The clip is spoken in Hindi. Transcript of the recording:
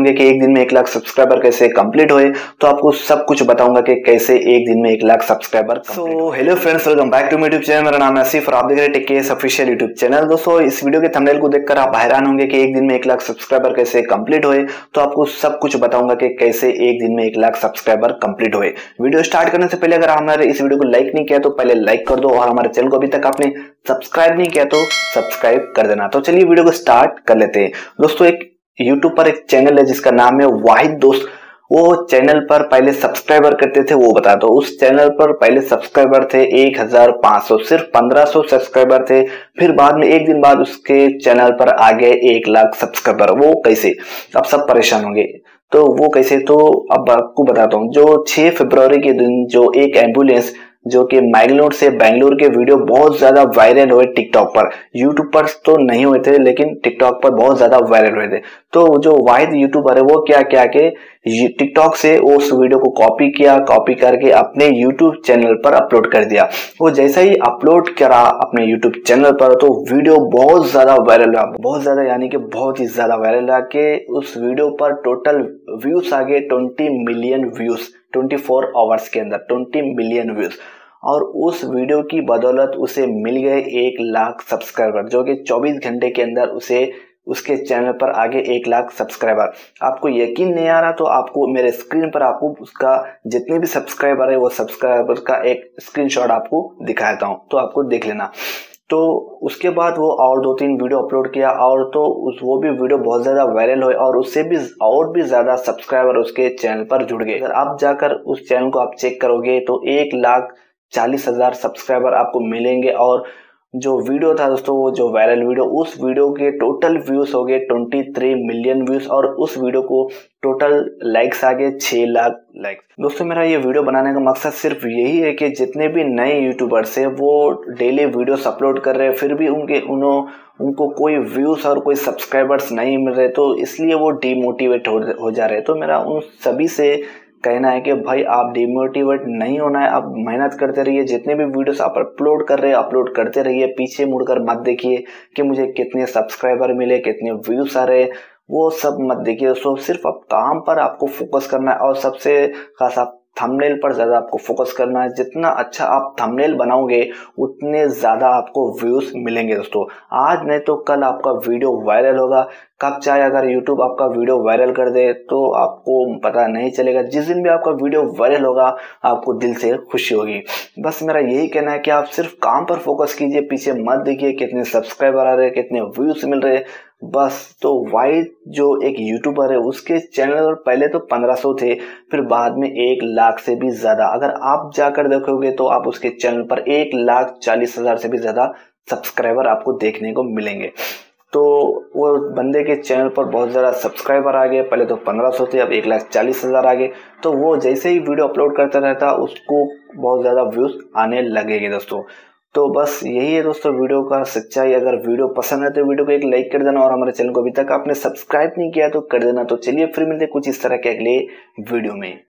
होंगे कि एक दिन में 1 लाख सब्सक्राइबर कैसे कंप्लीट हुए, तो आपको सब कुछ बताऊंगा कि कैसे एक दिन में 1 lakh subscriber. So hello friends, welcome back to my YouTube channel. मेरा नाम है आसिफ और आप देख रहे हैं tech case official YouTube channel. दोस्तों, इस वीडियो के थंबनेल को देखकर आप हैरान होंगे कि एक दिन में 1 लाख सब्सक्राइबर कैसे कंप्लीट हुए, तो आपको सब कुछ बताऊंगा कि कैसे एक दिन में 1 लाख सब्सक्राइबर कंप्लीट हुए। वीडियो स्टार्ट करने से पहले अगर हमारे इस वीडियो को लाइक नहीं किया तो पहले लाइक कर दो, और हमारे चैनल को अभी तक आपने सब्सक्राइब नहीं किया तो सब्सक्राइब कर देना। तो चलिए वीडियो को स्टार्ट कर लेते हैं। दोस्तों, एक यूट्यूब पर एक चैनल है जिसका नाम है वाहिद दोस्त। वो चैनल पर पहले सब्सक्राइबर करते थे, वो बता दो। उस चैनल पर पहले सब्सक्राइबर थे 1500, सिर्फ 1500 सब्सक्राइबर थे। फिर बाद में एक दिन बाद उसके चैनल पर आ गए 1 लाख सब्सक्राइबर। वो कैसे? अब सब परेशान होंगे। तो वो कैसे, तो अब आपको बताता हूँ। जो 6 फरवरी के दिन जो एक एम्बुलेंस जो कि मैंगलोर से बेंगलोर के वीडियो बहुत ज्यादा वायरल हुए टिकटॉक पर, यूट्यूब पर तो नहीं हुए थे लेकिन टिकटॉक पर बहुत ज्यादा वायरल हुए थे। तो जो वाहिद यूट्यूबर है वो क्या के टिकटॉक से उस वीडियो को कॉपी करके अपने यूट्यूब चैनल पर अपलोड कर दिया। वो जैसा ही अपलोड करा अपने यूट्यूब चैनल पर तो वीडियो बहुत ज्यादा वायरल हुआ, बहुत ज्यादा यानी कि बहुत ही ज्यादा वायरल हुआ कि उस वीडियो पर टोटल व्यूज आ गए 20 मिलियन व्यूज 24 आवर्स के अंदर, 20 मिलियन व्यूज। और उस वीडियो की बदौलत उसे मिल गए 1 लाख सब्सक्राइबर, जो कि 24 घंटे के अंदर उसे उसके चैनल पर आगे 1 लाख सब्सक्राइबर। आपको यकीन नहीं आ रहा तो आपको मेरे स्क्रीन पर आपको उसका जितने भी सब्सक्राइबर है वो सब्सक्राइबर का एक स्क्रीनशॉट आपको दिखाता हूं, तो आपको देख लेना। तो उसके बाद वो और 2-3 वीडियो अपलोड किया, और तो वो भी वीडियो बहुत ज्यादा वायरल हुए और उससे भी और भी ज्यादा सब्सक्राइबर उसके चैनल पर जुड़ गए। अगर आप जाकर उस चैनल को आप चेक करोगे तो 1,40,000 सब्सक्राइबर आपको मिलेंगे। और जो वीडियो था दोस्तों, वो जो वायरल वीडियो, उस वीडियो के टोटल व्यूज हो गए 23 मिलियन व्यूज, और उस वीडियो को टोटल लाइक्स आ गए 6 लाख लाइक्स। दोस्तों, मेरा ये वीडियो बनाने का मकसद सिर्फ यही है कि जितने भी नए यूट्यूबर्स हैं वो डेली वीडियोस अपलोड कर रहे हैं, फिर भी उनको कोई व्यूज और कोई सब्सक्राइबर्स नहीं मिल रहे, तो इसलिए वो डिमोटिवेट हो जा रहे हैं। तो मेरा उन सभी से कहना है कि भाई आप डिमोटिवेट नहीं होना है, आप मेहनत करते रहिए। जितने भी वीडियोस आप अपलोड कर रहे हैं अपलोड करते रहिए, पीछे मुड़कर मत देखिए कि मुझे कितने सब्सक्राइबर मिले, कितने व्यूज आ रहे, वो सब मत देखिए। सो सिर्फ आप काम पर आपको फोकस करना है, और सबसे खास आप थंबनेल पर ज्यादा आपको फोकस करना है। जितना अच्छा आप थंबनेल बनाओगे उतने ज्यादा आपको व्यूज मिलेंगे। दोस्तों, आज नहीं तो कल आपका वीडियो वायरल होगा। कब चाहे अगर YouTube आपका वीडियो वायरल कर दे तो आपको पता नहीं चलेगा। जिस दिन भी आपका वीडियो वायरल होगा आपको दिल से खुशी होगी। बस मेरा यही कहना है कि आप सिर्फ काम पर फोकस कीजिए, पीछे मत देखिए कितने सब्सक्राइबर आ रहे हैं, कितने व्यूज मिल रहे हैं, बस। तो वाहिद जो एक यूट्यूबर है उसके चैनल पर पहले तो 1500 थे, फिर बाद में 1 लाख से भी ज्यादा। अगर आप जाकर देखोगे तो आप उसके चैनल पर 1,40,000 से भी ज्यादा सब्सक्राइबर आपको देखने को मिलेंगे। तो वो बंदे के चैनल पर बहुत ज़्यादा सब्सक्राइबर आ गए, पहले तो 1500 थे, अब 1,40,000 आ गए। तो वो जैसे ही वीडियो अपलोड करता रहता उसको बहुत ज़्यादा व्यूज आने लगेंगे दोस्तों। तो बस यही है दोस्तों वीडियो का सच्चाई। अगर वीडियो पसंद है तो वीडियो को एक लाइक कर देना, और हमारे चैनल को अभी तक आपने सब्सक्राइब नहीं किया तो कर देना। तो चलिए फिर मिलते कुछ इस तरह के अगले वीडियो में।